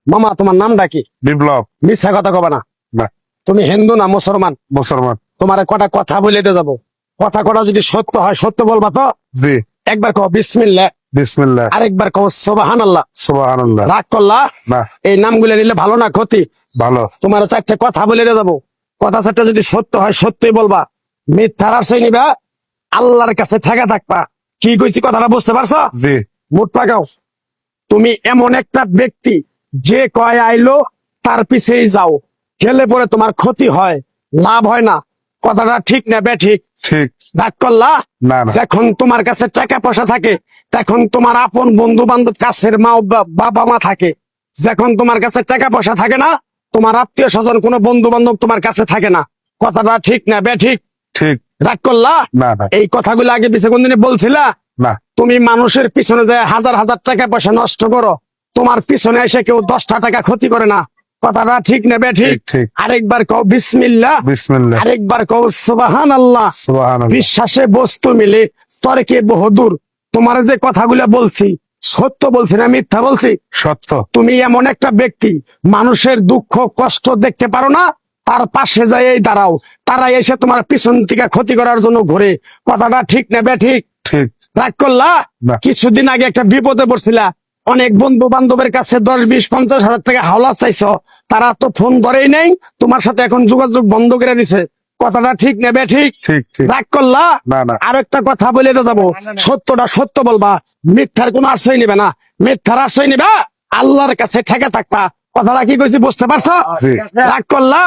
মামা তোমার নামটা কি? বিপ্লব। মিথ্যা কথা কবা না। না। তুমি হিন্দু না মুসলমান? মুসলমান। তোমার কটা কথা বলে দিয়ে যাবো, কথা কটা যদি সত্য হয় সত্য বলবা তো? জি। একবার কও বিসমিল্লাহ, বিসমিল্লাহ, আরেকবার কও সুবহানাল্লাহ। সুবহানাল্লাহ। রাগ করলা? না, এই নামগুলো নিলে ভালো না ক্ষতি? ভালো। তোমার চারটে কথা বলে দিয়ে যাবো, কথা চারটে যদি সত্য হয় সত্যই বলবা, মিথ্যার আশ্রয় নিবা, আল্লাহর কাছে ঠেকা থাকবা। কি কইছি কথাটা বুঝতে পারছো? জি। মুখ পাকাও। তুমি এমন একটা ব্যক্তি যে কয় আইলো তার পিছেই যাও, গেলে পরে তোমার ক্ষতি হয়, লাভ হয় না। কথাটা ঠিক না বে ঠিক? ঠিক। রাগ করলা? না, না। যখন তোমার কাছে টাকা পয়সা থাকে তখন তোমার আপন বন্ধু বান্ধব, কাছের মা বাবা মা থাকে। যখন তোমার কাছে টাকা পয়সা থাকে না, তোমার আত্মীয় স্বজন কোনো বন্ধু বান্ধব তোমার কাছে থাকে না। কথাটা ঠিক না বে ঠিক? ঠিক। রাগ করলা? না, না। এই কথাগুলো আগে পিছে কোনদিনে বলছিলা? না। তুমি মানুষের পিছনে যায় হাজার হাজার টাকা পয়সা নষ্ট করো, তোমার পিছনে এসে কেউ 10টা টাকা ক্ষতি করে না। কথাটা ঠিক নেবে ঠিক? ঠিক, ঠিক। আরেকবার কও বিসমিল্লাহ, বিসমিল্লাহ, আরেকবার কও সুবহানাল্লাহ। সুবহানাল্লাহ। বিশ্বাসে বস্তু মিলে তর্কে বহুদূর। তোমার যে কথাগুলো বলছি সত্য বলছি না মিথ্যা বলছি? সত্য। তুমি এমন একটা ব্যক্তি, মানুষের দুঃখ কষ্ট দেখতে পারো না, তার পাশে যাই দাঁড়াও, তারা এসে তোমার পিছন থেকে ক্ষতি করার জন্য ঘুরে। কথাটা ঠিক নেবে ঠিক? ঠিক। রাগ করলা? না। কিছুদিন আগে একটা বিপদে পড়ছিলা, অনেক বন্ধু বান্ধবের কাছে 10, 20, 50 হাজার টাকা হাওলা চাইছো, তারা তো ফোন ধরেই নেই, তোমার সাথে এখন যোগাযোগ বন্ধ করে দিছে। কথাটা ঠিক নেবে ঠিক? ঠিক। ঠিক। রাগ করলা? না, না। আর একটা কথা বলে তো যাবো, সত্যটা সত্য বলবা, মিথ্যার কোনো আশ্রয় নিবে না। মিথ্যার আশ্রয় নিবা, আল্লাহর কাছে ঠেকে থাকবা। কথাটা কি কইছি বুঝতে পারছো? জি। রাগ করলা?